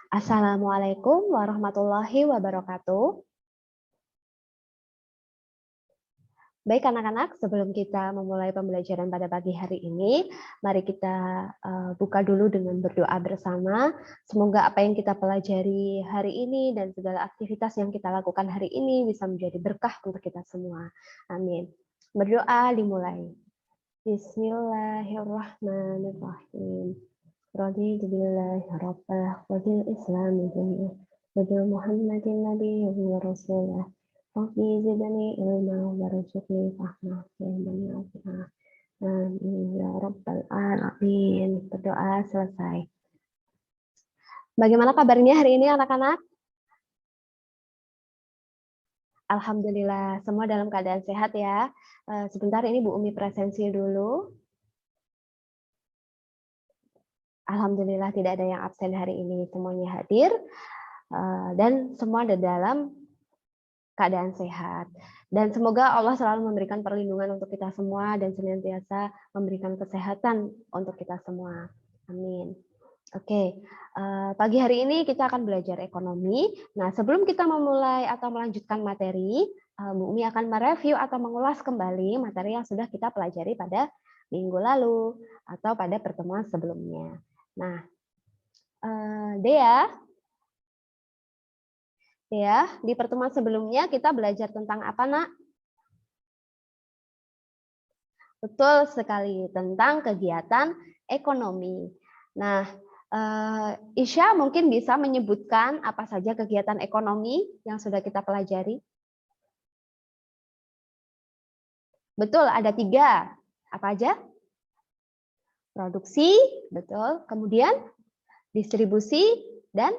Assalamualaikum warahmatullahi wabarakatuh. Baik anak-anak, sebelum kita memulai pembelajaran pada pagi hari ini, mari kita buka dulu dengan berdoa bersama. Semoga apa yang kita pelajari hari ini dan segala aktivitas yang kita lakukan hari ini bisa menjadi berkah untuk kita semua. Amin. Berdoa dimulai. Bismillahirrahmanirrahim. Raditu billahi rabbah wa bil islami dinan wa bi Muhammadin nabiyyan wa rasulah. Rabbi zidni ilma warzuqni fahma ya amin ya rabbal alamin. Berdoa selesai. Bagaimana kabarnya hari ini anak-anak? Alhamdulillah, semua dalam keadaan sehat ya. Sebentar ini Bu Umi presensi dulu. Alhamdulillah tidak ada yang absen hari ini, semuanya hadir dan semua ada dalam keadaan sehat. Dan semoga Allah selalu memberikan perlindungan untuk kita semua dan senantiasa memberikan kesehatan untuk kita semua. Amin. Oke, pagi hari ini kita akan belajar ekonomi. Nah, sebelum kita memulai atau melanjutkan materi, Bu Umi akan mereview atau mengulas kembali materi yang sudah kita pelajari pada minggu lalu atau pada pertemuan sebelumnya. Nah, Dea, di pertemuan sebelumnya kita belajar tentang apa, Nak? Betul sekali, tentang kegiatan ekonomi. Nah, Isya mungkin bisa menyebutkan apa saja kegiatan ekonomi yang sudah kita pelajari? Betul, ada 3. Apa aja? Produksi, betul. Kemudian distribusi dan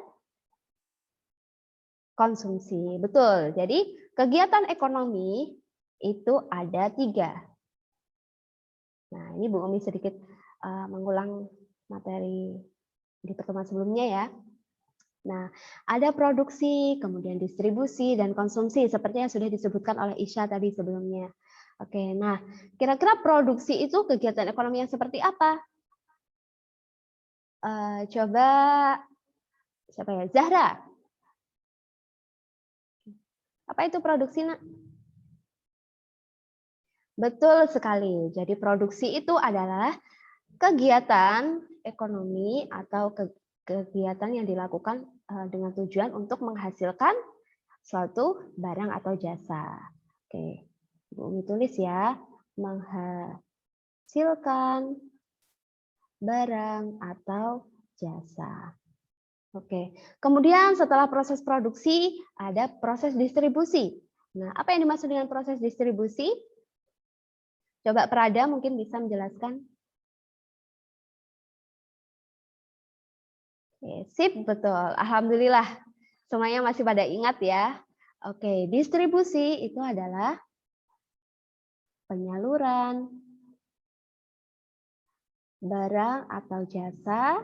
konsumsi. Betul. Jadi kegiatan ekonomi itu ada 3. Nah, ini Bu Umi sedikit mengulang materi di pertemuan sebelumnya ya. Nah, ada produksi, kemudian distribusi, dan konsumsi, seperti yang sudah disebutkan oleh Isya tadi sebelumnya. Oke, nah, kira-kira produksi itu kegiatan ekonomi yang seperti apa? Coba, siapa ya? Zahra. Apa itu produksi, Nak? Betul sekali. Jadi produksi itu adalah kegiatan ekonomi atau kegiatan yang dilakukan dengan tujuan untuk menghasilkan suatu barang atau jasa. Oke, Bu Umi tulis ya, menghasilkan barang atau jasa. Oke, kemudian setelah proses produksi ada proses distribusi. Nah, apa yang dimaksud dengan proses distribusi? Coba Prada mungkin bisa menjelaskan. Oke, sip, betul. Alhamdulillah, semuanya masih pada ingat ya. Oke, distribusi itu adalah penyaluran barang atau jasa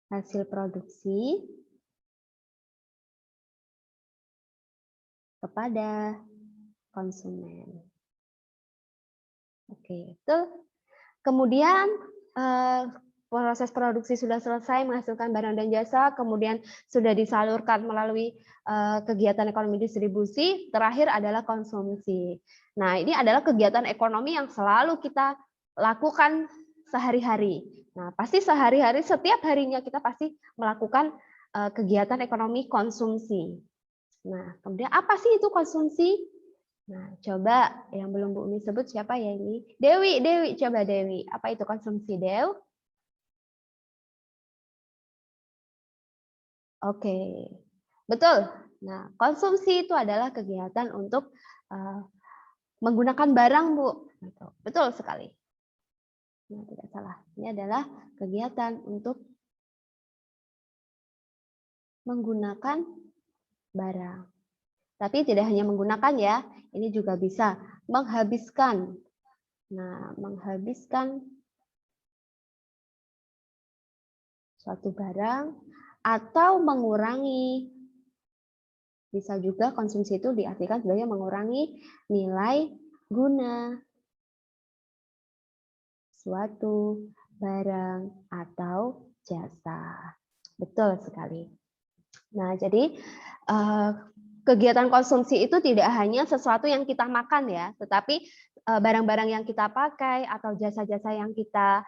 hasil produksi kepada konsumen. Oke, itu. Kemudian proses produksi sudah selesai menghasilkan barang dan jasa, kemudian sudah disalurkan melalui kegiatan ekonomi distribusi, terakhir adalah konsumsi. Nah, ini adalah kegiatan ekonomi yang selalu kita lakukan sehari-hari. Nah, pasti sehari-hari, setiap harinya kita pasti melakukan kegiatan ekonomi konsumsi. Nah, kemudian apa sih itu konsumsi? Nah, coba yang belum Bu Umi sebut siapa ya ini? Dewi, coba Dewi. Apa itu konsumsi, Dew? Oke, betul. Nah, konsumsi itu adalah kegiatan untuk menggunakan barang, Bu. Betul sekali. Nah, tidak salah. Ini adalah kegiatan untuk menggunakan barang. Tapi tidak hanya menggunakan ya, ini juga bisa menghabiskan. Nah, menghabiskan suatu barang atau mengurangi. Bisa juga konsumsi itu diartikan sebagai mengurangi nilai guna suatu barang atau jasa. Betul sekali. Nah, jadi kegiatan konsumsi itu tidak hanya sesuatu yang kita makan ya, tetapi barang-barang yang kita pakai atau jasa-jasa yang kita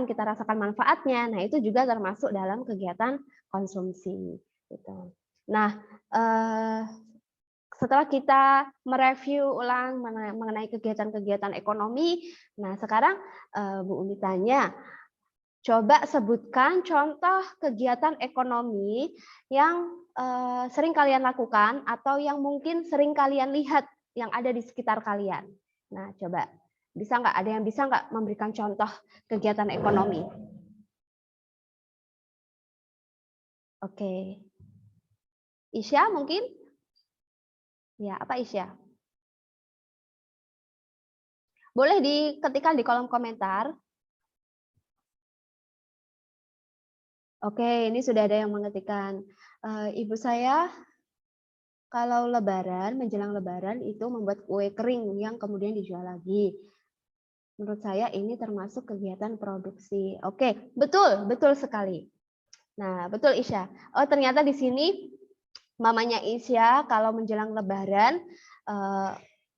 kita rasakan manfaatnya. Nah, itu juga termasuk dalam kegiatan konsumsi. Gitu. Nah, setelah kita mereview ulang mengenai kegiatan-kegiatan ekonomi, nah sekarang Bu Umi tanya, coba sebutkan contoh kegiatan ekonomi yang sering kalian lakukan atau yang mungkin sering kalian lihat yang ada di sekitar kalian. Nah, coba bisa nggak? Ada yang bisa nggak memberikan contoh kegiatan ekonomi? Oke, Isya mungkin? Ya, apa Isya? Boleh diketikkan di kolom komentar. Oke, ini sudah ada yang mengetikkan. Ibu saya kalau lebaran, menjelang lebaran itu membuat kue kering yang kemudian dijual lagi. Menurut saya ini termasuk kegiatan produksi. Oke, betul, betul sekali. Nah, betul Isya. Oh, ternyata di sini mamanya Isya kalau menjelang lebaran,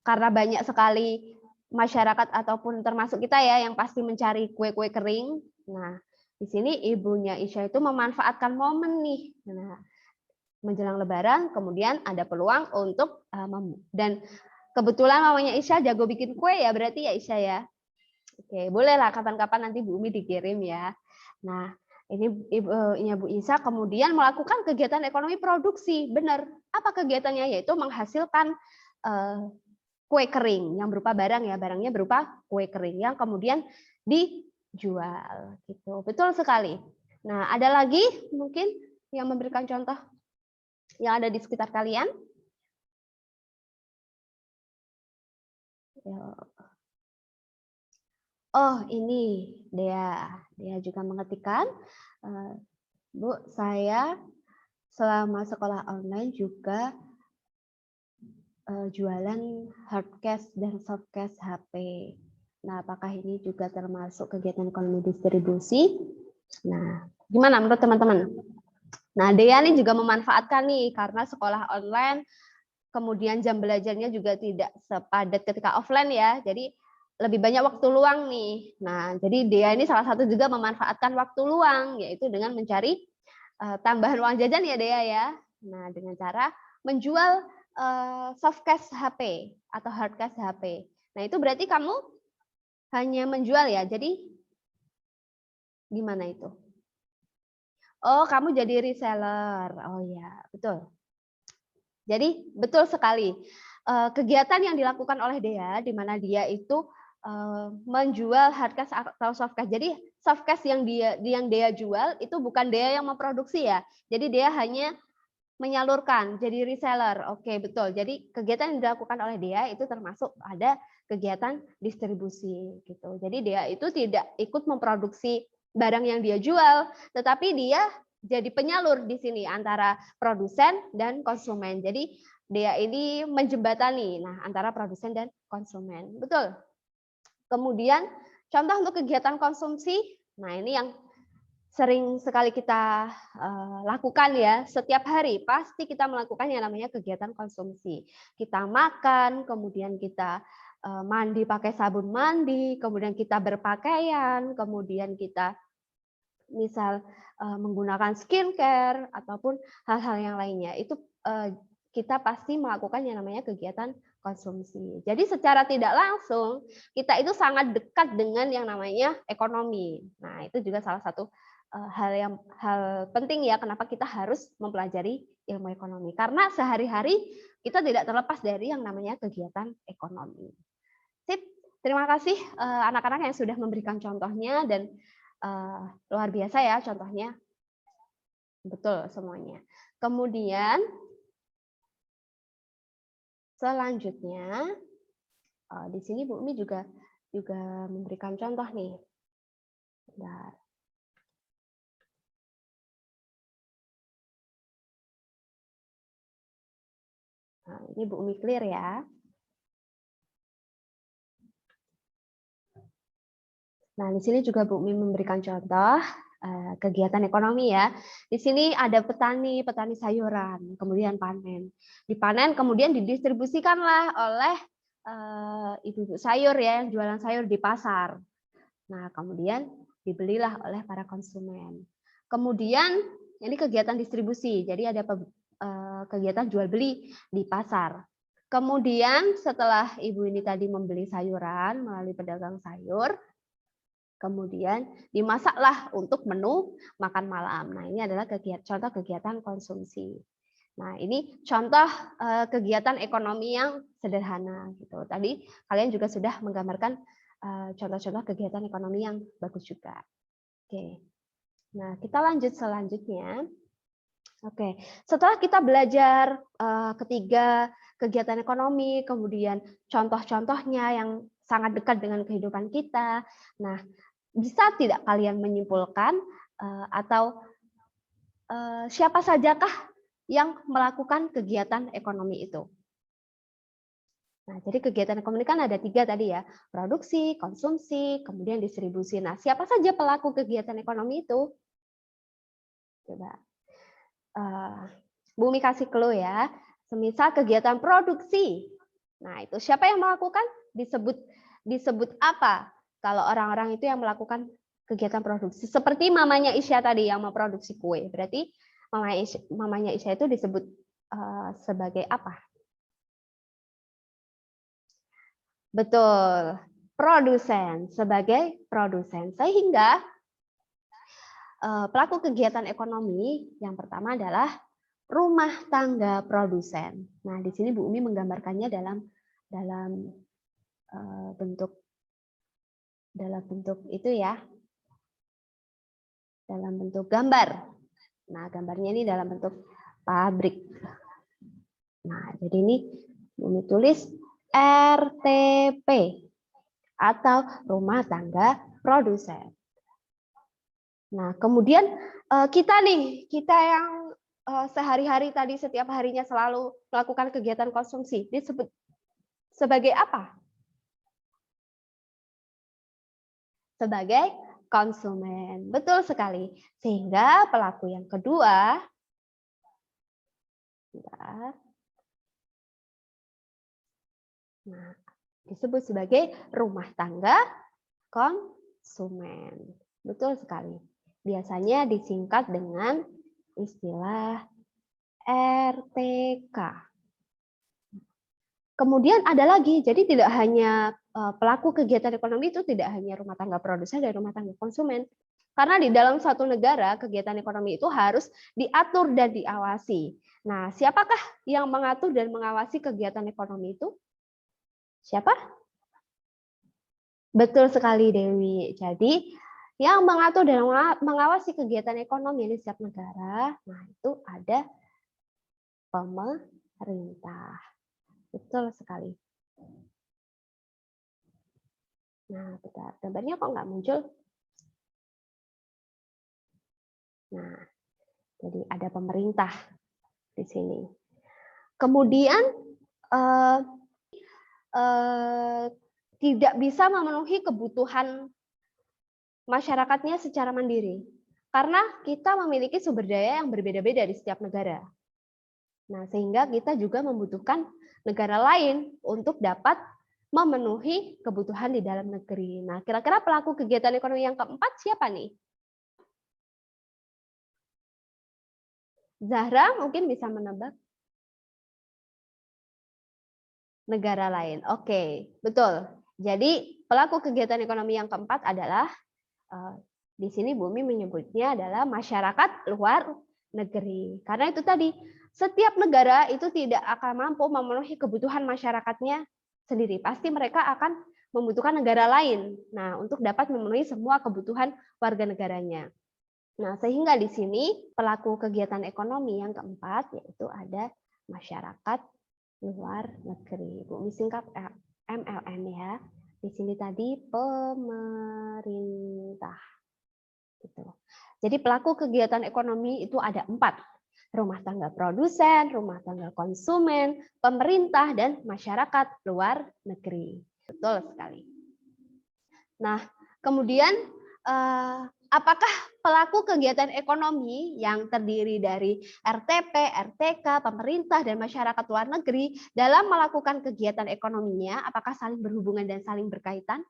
karena banyak sekali masyarakat ataupun termasuk kita ya yang pasti mencari kue-kue kering. Nah, di sini ibunya Isya itu memanfaatkan momen nih. Nah, menjelang lebaran kemudian ada peluang untuk dan kebetulan mamanya Isya jago bikin kue ya berarti ya Isya ya. Oke, bolehlah kapan-kapan nanti Bu Umi dikirim ya. Nah, ini ibunya Bu Isa kemudian melakukan kegiatan ekonomi produksi. Benar. Apa kegiatannya? Yaitu menghasilkan kue kering yang berupa barang ya. Barangnya berupa kue kering yang kemudian dijual. Gitu. Betul sekali. Nah, ada lagi mungkin yang memberikan contoh yang ada di sekitar kalian? Ya. Oh, ini Dea. Dea juga mengetikkan, Bu, saya selama sekolah online juga jualan hard cash dan soft cash HP. Nah, apakah ini juga termasuk kegiatan ekonomi distribusi? Nah, gimana menurut teman-teman? Nah, Dea ini juga memanfaatkan nih karena sekolah online, kemudian jam belajarnya juga tidak sepadat ketika offline ya. Jadi lebih banyak waktu luang nih. Nah, jadi Dea ini salah satu juga memanfaatkan waktu luang, yaitu dengan mencari tambahan uang jajan ya Dea ya. Nah, dengan cara menjual soft cash HP atau hard cash HP. Nah, itu berarti kamu hanya menjual ya. Jadi gimana itu? Oh, kamu jadi reseller. Oh ya, betul. Jadi betul sekali. Kegiatan yang dilakukan oleh Dea, di mana dia itu menjual hard cash atau soft cash. Jadi soft cash yang Dea jual itu bukan Dea yang memproduksi ya. Jadi Dea hanya menyalurkan, jadi reseller. Oke, betul. Jadi kegiatan yang dilakukan oleh Dea itu termasuk ada kegiatan distribusi gitu. Jadi Dea itu tidak ikut memproduksi barang yang dia jual, tetapi dia jadi penyalur di sini antara produsen dan konsumen. Jadi Dea ini menjembatani antara produsen dan konsumen. Betul. Kemudian contoh untuk kegiatan konsumsi, nah ini yang sering sekali kita lakukan ya, setiap hari pasti kita melakukan yang namanya kegiatan konsumsi. Kita makan, kemudian kita mandi pakai sabun mandi, kemudian kita berpakaian, kemudian kita misal menggunakan skincare ataupun hal-hal yang lainnya. Itu kita pasti melakukan yang namanya kegiatan konsumsi. Jadi secara tidak langsung kita itu sangat dekat dengan yang namanya ekonomi. Nah, itu juga salah satu hal penting ya kenapa kita harus mempelajari ilmu ekonomi. Karena sehari-hari kita tidak terlepas dari yang namanya kegiatan ekonomi. Sip, terima kasih anak-anak yang sudah memberikan contohnya dan luar biasa ya contohnya. Betul semuanya. Kemudian selanjutnya di sini Bu Umi juga memberikan contoh nih. Bentar. Nah, ini Bu Umi clear ya. Nah, di sini juga Bu Umi memberikan contoh. kegiatan ekonomi ya. Di sini ada petani sayuran, kemudian panen. Dipanen kemudian didistribusikanlah oleh ibu-ibu sayur ya yang jualan sayur di pasar. Nah, kemudian dibelilah oleh para konsumen. Kemudian ini kegiatan distribusi. Jadi ada kegiatan jual beli di pasar. Kemudian setelah ibu ini tadi membeli sayuran melalui pedagang sayur, kemudian dimasaklah untuk menu makan malam. Nah, ini adalah contoh kegiatan konsumsi. Nah, ini contoh kegiatan ekonomi yang sederhana gitu. Tadi kalian juga sudah menggambarkan contoh-contoh kegiatan ekonomi yang bagus juga. Oke. Nah, kita lanjut selanjutnya. Oke, setelah kita belajar ketiga kegiatan ekonomi, kemudian contoh-contohnya yang sangat dekat dengan kehidupan kita. Nah, bisa tidak kalian menyimpulkan atau siapa sajakah yang melakukan kegiatan ekonomi itu? Nah, jadi kegiatan ekonomi kan ada 3 tadi ya, produksi, konsumsi, kemudian distribusi. Nah, siapa saja pelaku kegiatan ekonomi itu? Coba. Bumi kasih clue ya. Semisal kegiatan produksi. Nah, itu siapa yang melakukan? Disebut apa? Kalau orang-orang itu yang melakukan kegiatan produksi. Seperti mamanya Isya tadi yang memproduksi kue. Berarti mamanya Isya itu disebut sebagai apa? Betul, produsen, sebagai produsen. Sehingga pelaku kegiatan ekonomi yang pertama adalah rumah tangga produsen. Nah, di sini Bu Umi menggambarkannya dalam bentuk itu ya, dalam bentuk gambar. Nah, gambarnya ini dalam bentuk pabrik. Nah, jadi ini Bu Umi tulis RTP atau rumah tangga produsen. Nah, kemudian kita yang sehari-hari tadi setiap harinya selalu melakukan kegiatan konsumsi disebut sebagai apa? Sebagai konsumen. Betul sekali. Sehingga pelaku yang kedua disebut sebagai rumah tangga konsumen. Betul sekali. Biasanya disingkat dengan istilah RTK. Kemudian ada lagi, jadi tidak hanya pelaku kegiatan ekonomi itu tidak hanya rumah tangga produsen dan rumah tangga konsumen. Karena di dalam suatu negara kegiatan ekonomi itu harus diatur dan diawasi. Nah, siapakah yang mengatur dan mengawasi kegiatan ekonomi itu? Siapa? Betul sekali Dewi. Jadi yang mengatur dan mengawasi kegiatan ekonomi di setiap negara, nah itu ada pemerintah. Betul sekali. Nah, bentar. Gambarnya kok nggak muncul? Nah, jadi ada pemerintah di sini. Kemudian tidak bisa memenuhi kebutuhan masyarakatnya secara mandiri. Karena kita memiliki sumber daya yang berbeda-beda di setiap negara. Nah, sehingga kita juga membutuhkan negara lain untuk dapat memenuhi kebutuhan di dalam negeri. Nah, kira-kira pelaku kegiatan ekonomi yang keempat siapa nih? Zahra mungkin bisa menebak. Negara lain. Oke, betul. Jadi pelaku kegiatan ekonomi yang keempat adalah di sini Bumi menyebutnya adalah masyarakat luar negeri. Karena itu tadi, setiap negara itu tidak akan mampu memenuhi kebutuhan masyarakatnya sendiri. Pasti mereka akan membutuhkan negara lain. Nah, untuk dapat memenuhi semua kebutuhan warga negaranya. Nah, sehingga di sini pelaku kegiatan ekonomi yang keempat yaitu ada masyarakat luar negeri. Bu singkat MLN ya. Di sini tadi pemerintah. Gitu. Jadi pelaku kegiatan ekonomi itu ada 4. Rumah tangga produsen, rumah tangga konsumen, pemerintah, dan masyarakat luar negeri. Betul sekali. Nah, kemudian apakah pelaku kegiatan ekonomi yang terdiri dari RTP, RTK, pemerintah, dan masyarakat luar negeri dalam melakukan kegiatan ekonominya, apakah saling berhubungan dan saling berkaitan?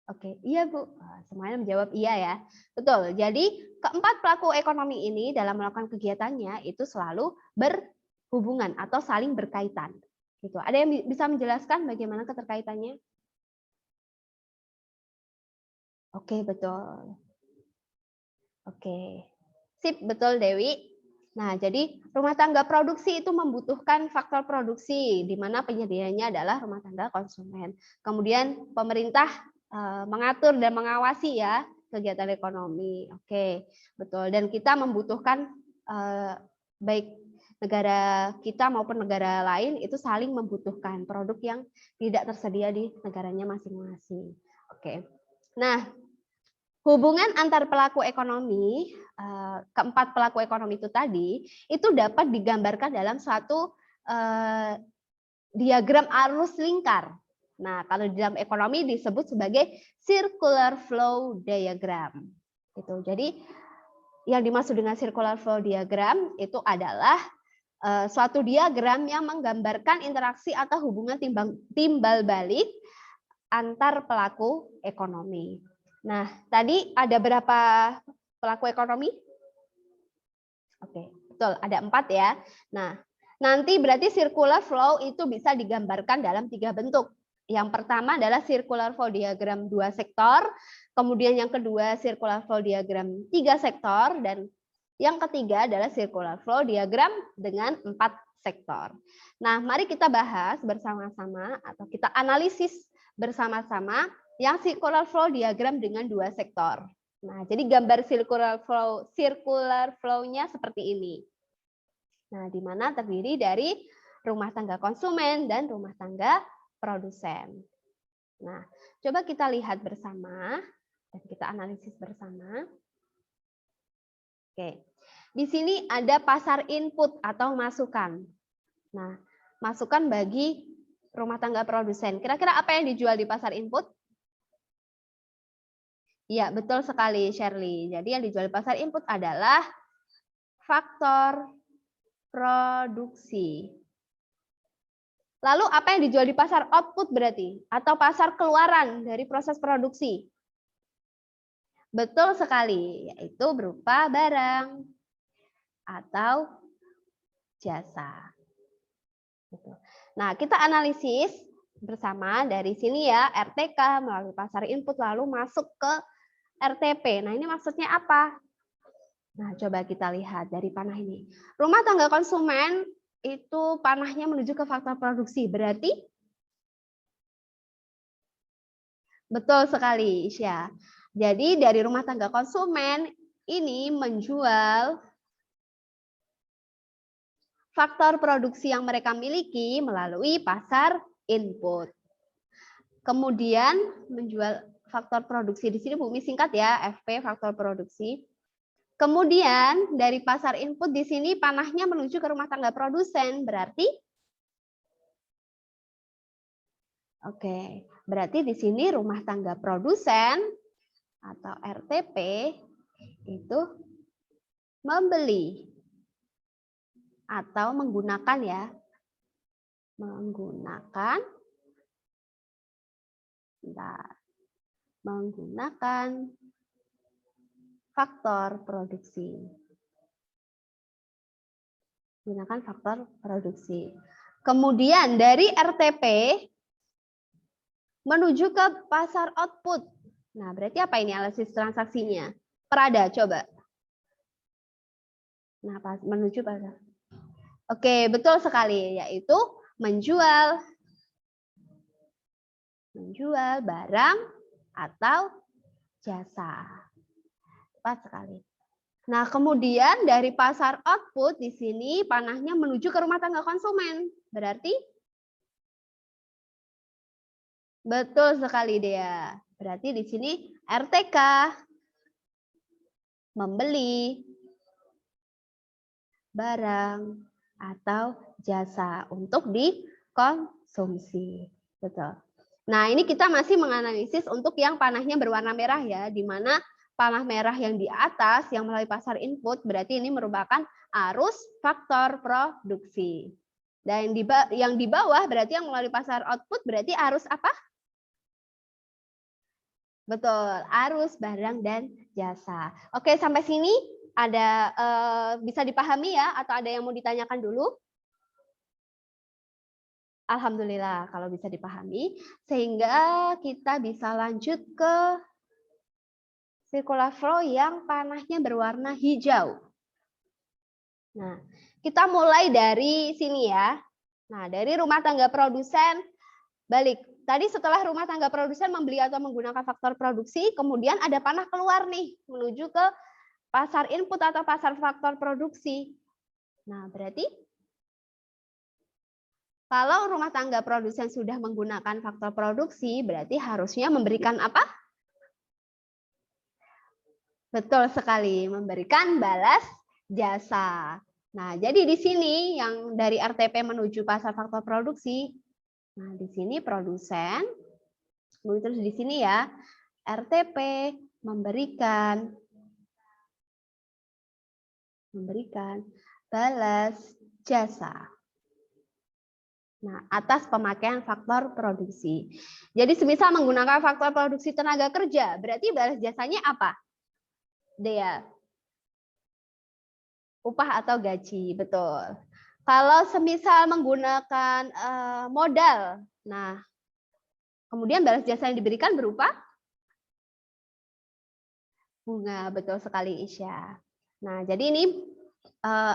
Oke, iya Bu. Semuanya menjawab iya ya. Betul. Jadi keempat pelaku ekonomi ini dalam melakukan kegiatannya itu selalu berhubungan atau saling berkaitan. Gitu. Ada yang bisa menjelaskan bagaimana keterkaitannya? Oke, betul. Oke. Sip, betul Dewi. Nah, jadi rumah tangga produksi itu membutuhkan faktor produksi, di mana penyediaannya adalah rumah tangga konsumen. Kemudian pemerintah mengatur dan mengawasi ya kegiatan ekonomi. Oke, betul. Dan kita membutuhkan baik negara kita maupun negara lain itu saling membutuhkan produk yang tidak tersedia di negaranya masing-masing. Oke. Nah, hubungan antar pelaku ekonomi, keempat pelaku ekonomi itu tadi, itu dapat digambarkan dalam suatu diagram arus lingkar. Nah, kalau di dalam ekonomi disebut sebagai circular flow diagram. Gitu. Jadi yang dimaksud dengan circular flow diagram itu adalah suatu diagram yang menggambarkan interaksi atau hubungan timbal balik antar pelaku ekonomi. Nah, tadi ada berapa pelaku ekonomi? Oke, betul, ada 4 ya. Nah, nanti berarti circular flow itu bisa digambarkan dalam 3 bentuk. Yang pertama adalah circular flow diagram 2 sektor, kemudian yang kedua circular flow diagram 3 sektor, dan yang ketiga adalah circular flow diagram dengan 4 sektor. Nah, mari kita bahas bersama-sama atau kita analisis bersama-sama yang circular flow diagram dengan 2 sektor. Nah, jadi gambar circular flow-nya seperti ini. Nah, di mana terdiri dari rumah tangga konsumen dan rumah tangga produsen. Nah, coba kita lihat bersama dan kita analisis bersama. Oke. Di sini ada pasar input atau masukan. Nah, masukan bagi rumah tangga produsen. Kira-kira apa yang dijual di pasar input? Iya, betul sekali Shirley. Jadi yang dijual di pasar input adalah faktor produksi. Lalu apa yang dijual di pasar output berarti? Atau pasar keluaran dari proses produksi? Betul sekali, yaitu berupa barang atau jasa. Nah, kita analisis bersama dari sini ya, RTK melalui pasar input lalu masuk ke RTP. Nah, ini maksudnya apa? Nah, coba kita lihat dari panah ini. Rumah tangga konsumen itu panahnya menuju ke faktor produksi. Berarti? Betul sekali, Isya. Jadi dari rumah tangga konsumen ini menjual faktor produksi yang mereka miliki melalui pasar input. Kemudian menjual faktor produksi di sini Bumi singkat ya, FP faktor produksi. Kemudian dari pasar input di sini panahnya menuju ke rumah tangga produsen, berarti oke, berarti di sini rumah tangga produsen atau RTP itu membeli atau menggunakan ya, menggunakan faktor produksi. Gunakan faktor produksi. Kemudian dari RTP menuju ke pasar output. Nah, berarti apa ini analisis transaksinya? Prada, coba. Nah, menuju pasar. Oke, betul sekali, yaitu menjual barang atau jasa. Tepat sekali. Nah, kemudian dari pasar output di sini panahnya menuju ke rumah tangga konsumen. Berarti betul sekali Dea. Berarti di sini RTK membeli barang atau jasa untuk dikonsumsi. Betul. Nah, ini kita masih menganalisis untuk yang panahnya berwarna merah ya, di mana panah merah yang di atas yang melalui pasar input berarti ini merupakan arus faktor produksi. Dan yang di bawah berarti yang melalui pasar output berarti arus apa? Betul, arus barang dan jasa. Oke, sampai sini ada bisa dipahami ya atau ada yang mau ditanyakan dulu? Alhamdulillah kalau bisa dipahami, sehingga kita bisa lanjut ke circular flow yang panahnya berwarna hijau. Nah, kita mulai dari sini ya. Nah, dari rumah tangga produsen, balik. Tadi setelah rumah tangga produsen membeli atau menggunakan faktor produksi, kemudian ada panah keluar nih, menuju ke pasar input atau pasar faktor produksi. Nah, berarti kalau rumah tangga produsen sudah menggunakan faktor produksi, berarti harusnya memberikan apa? Betul sekali, memberikan balas jasa. Nah, jadi di sini yang dari RTP menuju pasar faktor produksi, nah di sini produsen, terus di sini ya, RTP memberikan balas jasa. Nah, atas pemakaian faktor produksi. Jadi semisal menggunakan faktor produksi tenaga kerja, berarti balas jasanya apa? Dea. Upah atau gaji, betul. Kalau semisal menggunakan modal, nah, kemudian balas jasa yang diberikan berupa bunga, betul sekali Isya. Nah, jadi ini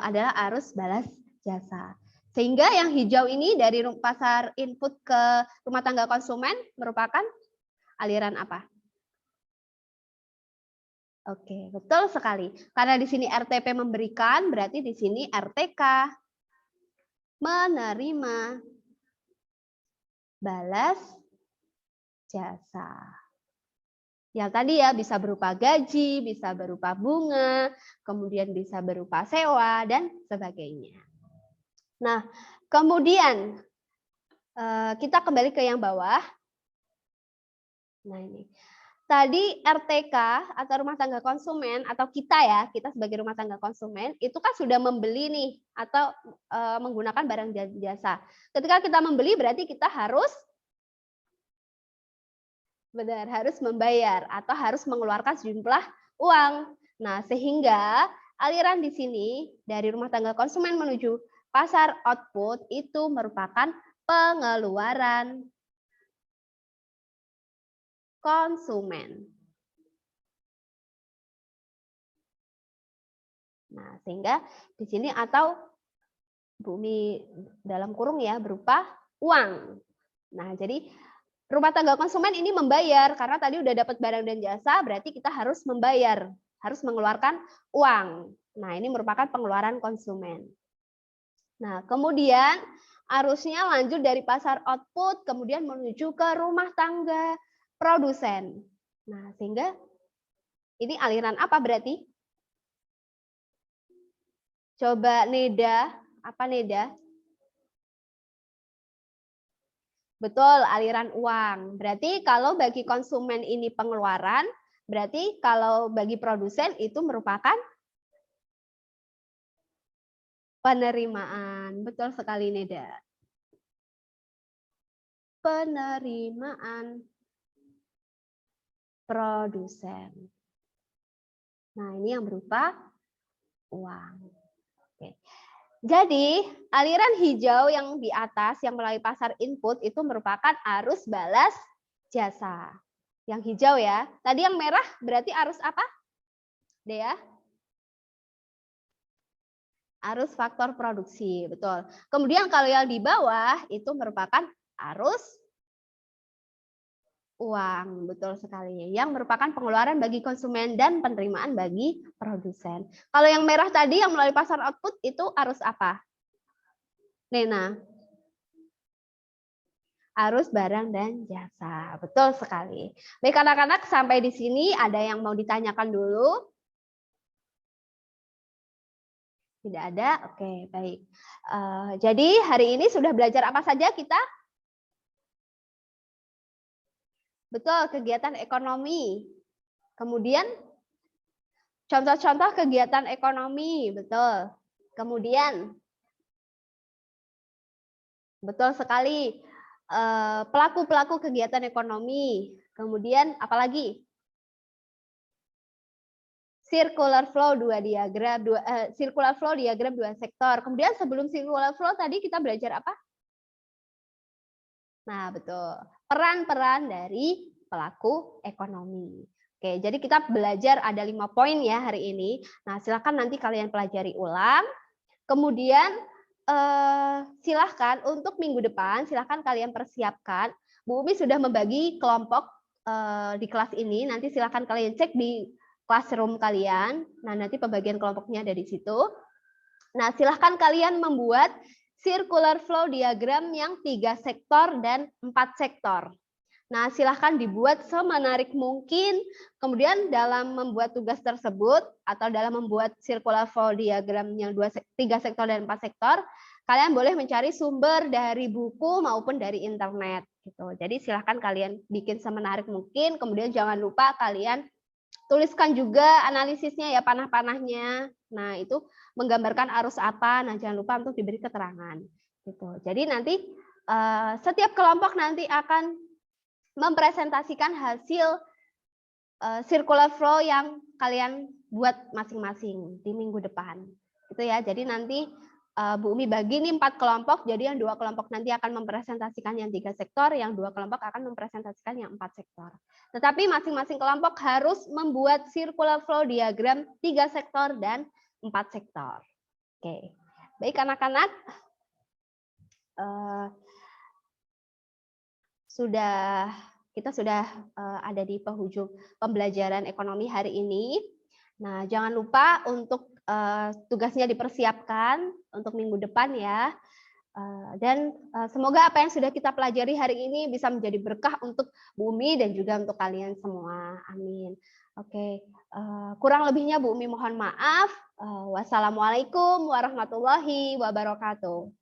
adalah arus balas jasa. Sehingga yang hijau ini dari pasar input ke rumah tangga konsumen merupakan aliran apa? Oke, betul sekali. Karena di sini RTP memberikan, berarti di sini RTK menerima balas jasa. Yang tadi ya bisa berupa gaji, bisa berupa bunga, kemudian bisa berupa sewa, dan sebagainya. Nah, kemudian kita kembali ke yang bawah. Nah ini. Tadi RTK atau rumah tangga konsumen atau kita sebagai rumah tangga konsumen itu kan sudah membeli nih atau menggunakan barang jasa. Ketika kita membeli berarti kita harus membayar atau harus mengeluarkan sejumlah uang. Nah, sehingga aliran di sini dari rumah tangga konsumen menuju pasar output itu merupakan pengeluaran konsumen. Nah, sehingga di sini atau bumi dalam kurung ya berupa uang. Nah, jadi rumah tangga konsumen ini membayar karena tadi udah dapat barang dan jasa, berarti kita harus membayar, harus mengeluarkan uang. Nah, ini merupakan pengeluaran konsumen. Nah, kemudian arusnya lanjut dari pasar output kemudian menuju ke rumah tangga produsen. Nah, sehingga ini aliran apa berarti? Coba Neda, apa Neda? Betul, aliran uang. Berarti kalau bagi konsumen ini pengeluaran, berarti kalau bagi produsen itu merupakan penerimaan. Betul sekali Neda. Penerimaan produsen. Nah, ini yang berupa uang. Oke. Jadi, aliran hijau yang di atas yang melalui pasar input itu merupakan arus balas jasa. Yang hijau ya. Tadi yang merah berarti arus apa? Dea? Arus faktor produksi, betul. Kemudian kalau yang di bawah itu merupakan arus uang, betul sekali. Yang merupakan pengeluaran bagi konsumen dan penerimaan bagi produsen. Kalau yang merah tadi yang melalui pasar output itu arus apa? Nena? Arus barang dan jasa. Betul sekali. Baik anak-anak, sampai di sini ada yang mau ditanyakan dulu? Tidak ada? Oke, baik. Jadi hari ini sudah belajar apa saja kita? Betul, kegiatan ekonomi. Kemudian contoh-contoh kegiatan ekonomi, betul. Kemudian betul sekali, pelaku-pelaku kegiatan ekonomi. Kemudian apalagi? Circular flow circular flow diagram dua sektor. Kemudian sebelum circular flow tadi kita belajar apa? Nah, betul. Peran-peran dari pelaku ekonomi. Oke, jadi kita belajar ada 5 poin ya hari ini. Nah, silakan nanti kalian pelajari ulang. Kemudian silahkan untuk minggu depan, silahkan kalian persiapkan. Bu Umi sudah membagi kelompok di kelas ini. Nanti silahkan kalian cek di classroom kalian. Nah, nanti pembagian kelompoknya ada di situ. Nah, silahkan kalian membuat circular flow diagram yang 3 sektor dan 4 sektor. Nah, silahkan dibuat semenarik mungkin. Kemudian dalam membuat tugas tersebut atau dalam membuat circular flow diagram yang 3 sektor dan 4 sektor, kalian boleh mencari sumber dari buku maupun dari internet. Gitu. Jadi silahkan kalian bikin semenarik mungkin. Kemudian jangan lupa kalian tuliskan juga analisisnya ya, panah-panahnya. Nah, itu menggambarkan arus apa. Nah, jangan lupa untuk diberi keterangan. Gitu. Jadi nanti setiap kelompok nanti akan mempresentasikan hasil circular flow yang kalian buat masing-masing di minggu depan. Gitu ya. Jadi nanti Bu Umi bagi nih 4 kelompok, jadi yang 2 kelompok nanti akan mempresentasikan yang 3 sektor, yang 2 kelompok akan mempresentasikan yang 4 sektor. Tetapi masing-masing kelompok harus membuat circular flow diagram 3 sektor dan 4 sektor. Oke, baik anak-anak, kita sudah ada di penghujung pembelajaran ekonomi hari ini. Nah, jangan lupa untuk tugasnya dipersiapkan untuk minggu depan ya. Dan semoga apa yang sudah kita pelajari hari ini bisa menjadi berkah untuk Bu Umi dan juga untuk kalian semua. Amin. Oke, kurang lebihnya Bu Umi mohon maaf. Wassalamualaikum warahmatullahi wabarakatuh.